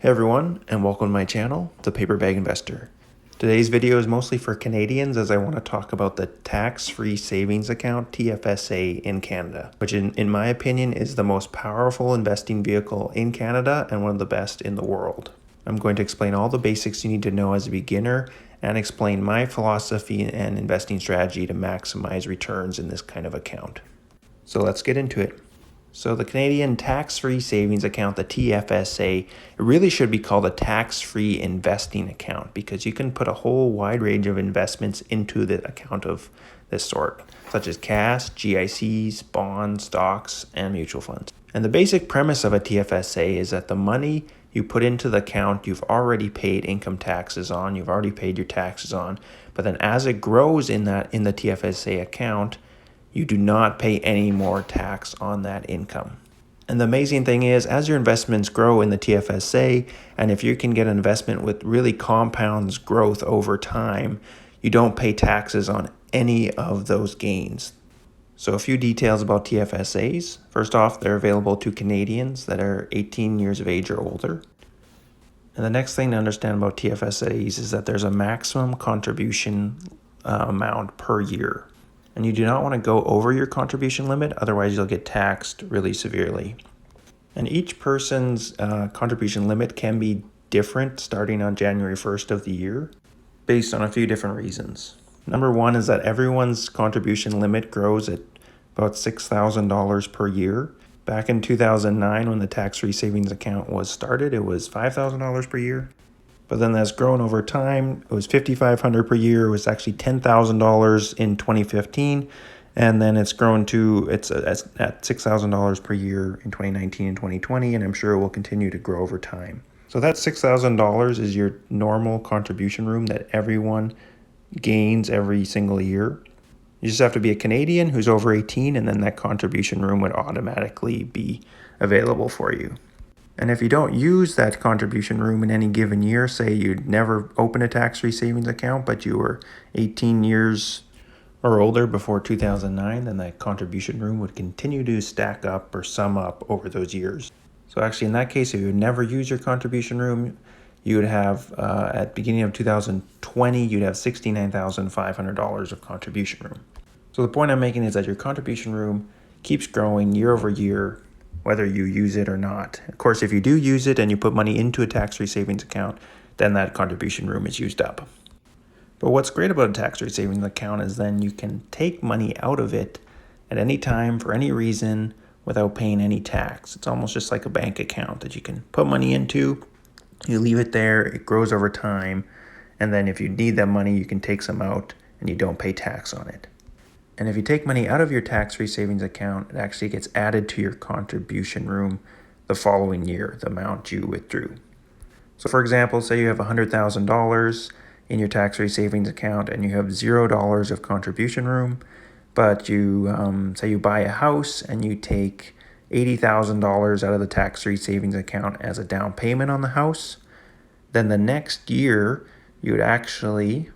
Hey everyone, and welcome to my channel, The Paper Bag Investor. Today's video is mostly for Canadians as I want to talk about the tax-free savings account, TFSA, in Canada, which in my opinion is the most powerful investing vehicle in Canada and one of the best in the world. I'm going to explain all the basics you need to know as a beginner and explain my philosophy and investing strategy to maximize returns in this kind of account. So let's get into it. So the Canadian tax-free savings account, the TFSA, it really should be called a tax-free investing account because you can put a whole wide range of investments into the account of this sort, such as cash, GICs, bonds, stocks, and mutual funds. And the basic premise of a TFSA is that the money you put into the account you've already paid income taxes on, you've already paid your taxes on, but then as it grows in the TFSA account, you do not pay any more tax on that income. And the amazing thing is, as your investments grow in the TFSA, and if you can get an investment with really compounds growth over time, you don't pay taxes on any of those gains. So a few details about TFSAs. First off, they're available to Canadians that are 18 years of age or older. And the next thing to understand about TFSAs is that there's a maximum contribution amount per year. And you do not want to go over your contribution limit, otherwise you'll get taxed really severely. And each person's contribution limit can be different starting on January 1st of the year, based on a few different reasons. Number one is that everyone's contribution limit grows at about $6,000 per year. Back in 2009, when the tax-free savings account was started, it was $5,000 per year. But then that's grown over time. It was $5,500 per year. It was actually $10,000 in 2015. And then it's grown to, it's at $6,000 per year in 2019 and 2020. And I'm sure it will continue to grow over time. So that $6,000 is your normal contribution room that everyone gains every single year. You just have to be a Canadian who's over 18, and then that contribution room would automatically be available for you. And if you don't use that contribution room in any given year, say you'd never open a tax-free savings account, but you were 18 years or older before 2009, then that contribution room would continue to stack up or sum up over those years. So actually in that case, if you would never use your contribution room, you would have, at the beginning of 2020, you'd have $69,500 of contribution room. So the point I'm making is that your contribution room keeps growing year over year, whether you use it or not. Of course, if you do use it and you put money into a tax-free savings account, then that contribution room is used up. But what's great about a tax-free savings account is then you can take money out of it at any time for any reason without paying any tax. It's almost just like a bank account that you can put money into, you leave it there, it grows over time, and then if you need that money, you can take some out and you don't pay tax on it. And if you take money out of your tax-free savings account, it actually gets added to your contribution room the following year, the amount you withdrew. So for example, say you have $100,000 in your tax-free savings account and you have $0 of contribution room, but you say you buy a house and you take $80,000 out of the tax-free savings account as a down payment on the house, then the next year you would actually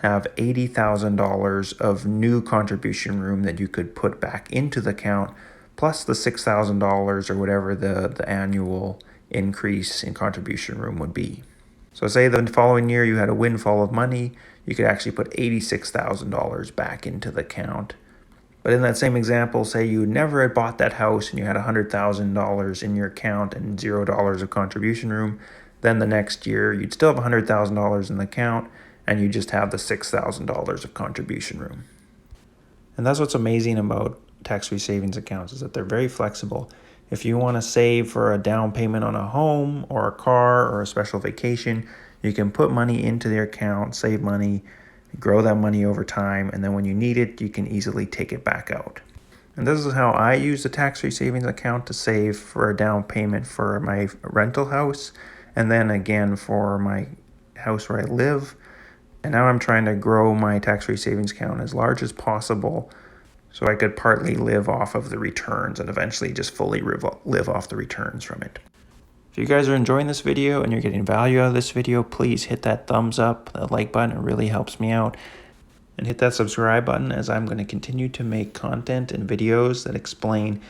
have $80,000 of new contribution room that you could put back into the account, plus the $6,000 or whatever the annual increase in contribution room would be. So say the following year you had a windfall of money, you could actually put $86,000 back into the account. But in that same example, say you never had bought that house and you had $100,000 in your account and $0 of contribution room, then the next year you'd still have $100,000 in the account, and you just have the $6,000 of contribution room. And that's what's amazing about tax-free savings accounts is that they're very flexible. If you want to save for a down payment on a home or a car or a special vacation, you can put money into their account, save money, grow that money over time, and then when you need it, you can easily take it back out. And this is how I use the tax-free savings account to save for a down payment for my rental house, and then again for my house where I live. And now I'm trying to grow my tax-free savings account as large as possible so I could partly live off of the returns and eventually just fully live off the returns from it. If you guys are enjoying this video and you're getting value out of this video, please hit that thumbs up, that like button. It really helps me out. And hit that subscribe button as I'm going to continue to make content and videos that explain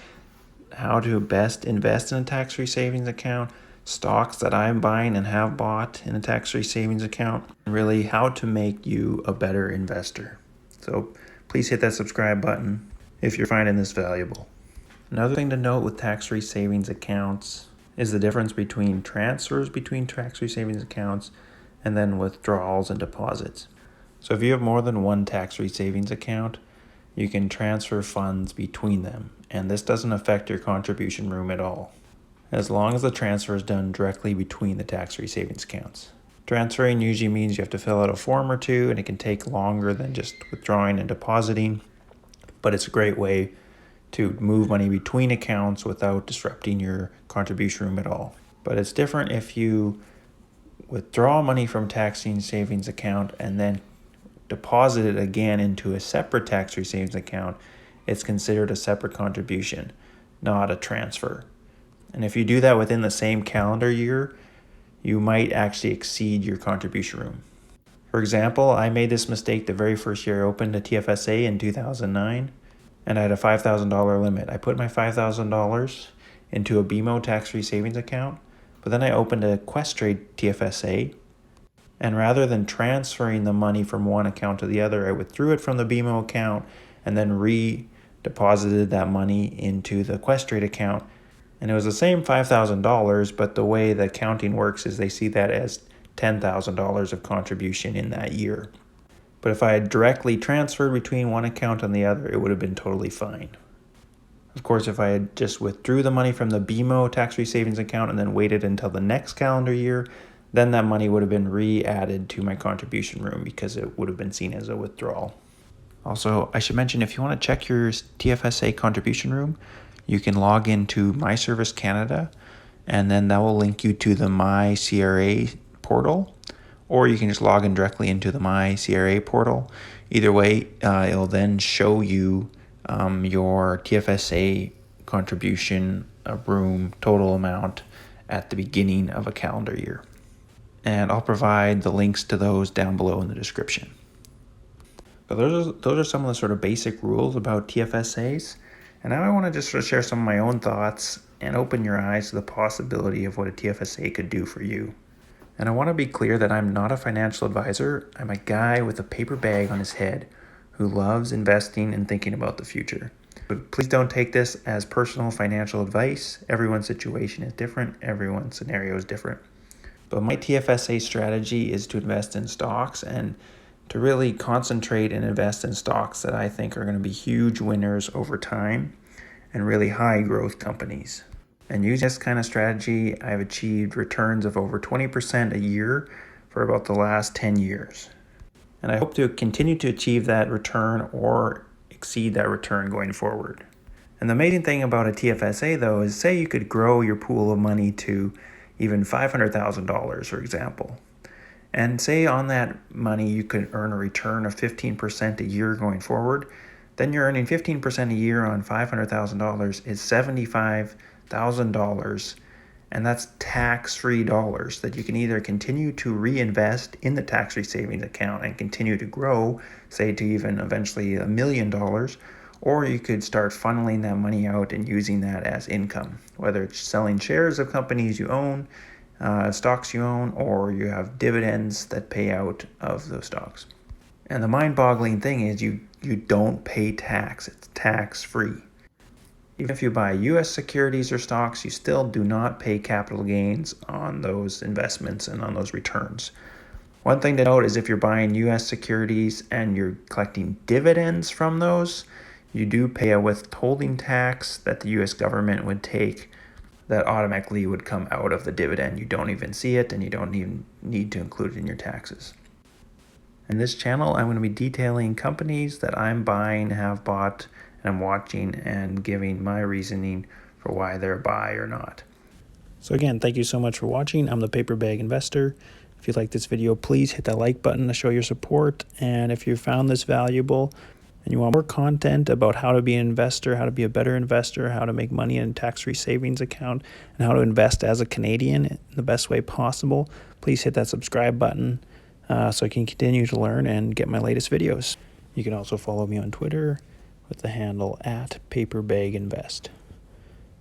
how to best invest in a tax-free savings account, stocks that I'm buying and have bought in a tax-free savings account, and really how to make you a better investor. So please hit that subscribe button if you're finding this valuable. Another thing to note with tax-free savings accounts is the difference between transfers between tax-free savings accounts and then withdrawals and deposits. So if you have more than one tax-free savings account, you can transfer funds between them, and this doesn't affect your contribution room at all, as long as the transfer is done directly between the tax-free savings accounts. Transferring usually means you have to fill out a form or two, and it can take longer than just withdrawing and depositing, but it's a great way to move money between accounts without disrupting your contribution room at all. But it's different if you withdraw money from tax-free savings account and then deposit it again into a separate tax-free savings account. It's considered a separate contribution, not a transfer. And if you do that within the same calendar year, you might actually exceed your contribution room. For example, I made this mistake the very first year I opened a TFSA in 2009, and I had a $5,000 limit. I put my $5,000 into a BMO tax-free savings account, but then I opened a Questrade TFSA, and rather than transferring the money from one account to the other, I withdrew it from the BMO account and then redeposited that money into the Questrade account. And it was the same $5,000, but the way the accounting works is they see that as $10,000 of contribution in that year. But if I had directly transferred between one account and the other, it would have been totally fine. Of course, if I had just withdrew the money from the BMO tax-free savings account and then waited until the next calendar year, then that money would have been re-added to my contribution room because it would have been seen as a withdrawal. Also, I should mention, if you want to check your TFSA contribution room, you can log into My Service Canada, and then that will link you to the My CRA portal, or you can just log in directly into the My CRA portal. Either way, it'll then show you your TFSA contribution room total amount at the beginning of a calendar year. And I'll provide the links to those down below in the description. So those are some of the sort of basic rules about TFSAs. And now I want to just sort of share some of my own thoughts and open your eyes to the possibility of what a TFSA could do for you. And I want to be clear that I'm not a financial advisor. I'm a guy with a paper bag on his head who loves investing and thinking about the future. But please don't take this as personal financial advice. Everyone's situation is different. Everyone's scenario is different. But my TFSA strategy is to invest in stocks and to really concentrate and invest in stocks that I think are going to be huge winners over time and really high growth companies. And using this kind of strategy, I've achieved returns of over 20% a year for about the last 10 years. And I hope to continue to achieve that return or exceed that return going forward. And the amazing thing about a TFSA, though, is say you could grow your pool of money to even $500,000, for example. And say on that money you could earn a return of 15% a year going forward, then you're earning 15% a year on $500,000 is $75,000, and that's tax-free dollars that you can either continue to reinvest in the tax-free savings account and continue to grow, say to even eventually $1 million, or you could start funneling that money out and using that as income, whether it's selling shares of companies you own, stocks you own, or you have dividends that pay out of those stocks. And the mind-boggling thing is you don't pay tax. It's tax-free. Even if you buy U.S. securities or stocks, you still do not pay capital gains on those investments and on those returns. One thing to note is if you're buying U.S. securities and you're collecting dividends from those, you do pay a withholding tax that the U.S. government would take that automatically would come out of the dividend. You don't even see it, and you don't even need to include it in your taxes. In this channel, I'm going to be detailing companies that I'm buying, have bought, and I'm watching and giving my reasoning for why they're a buy or not. So again, thank you so much for watching. I'm the Paper Bag Investor. If you like this video, please hit that like button to show your support. And if you found this valuable and you want more content about how to be an investor, how to be a better investor, how to make money in a tax-free savings account, and how to invest as a Canadian in the best way possible, please hit that subscribe button so I can continue to learn and get my latest videos. You can also follow me on Twitter with the handle @PaperBagInvest.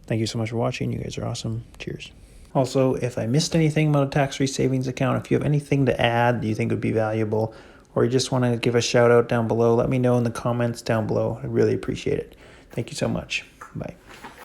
Thank you so much for watching. You guys are awesome. Cheers. Also, if I missed anything about a tax-free savings account, if you have anything to add that you think would be valuable, or you just want to give a shout out down below, let me know in the comments down below. I really appreciate it. Thank you so much. Bye.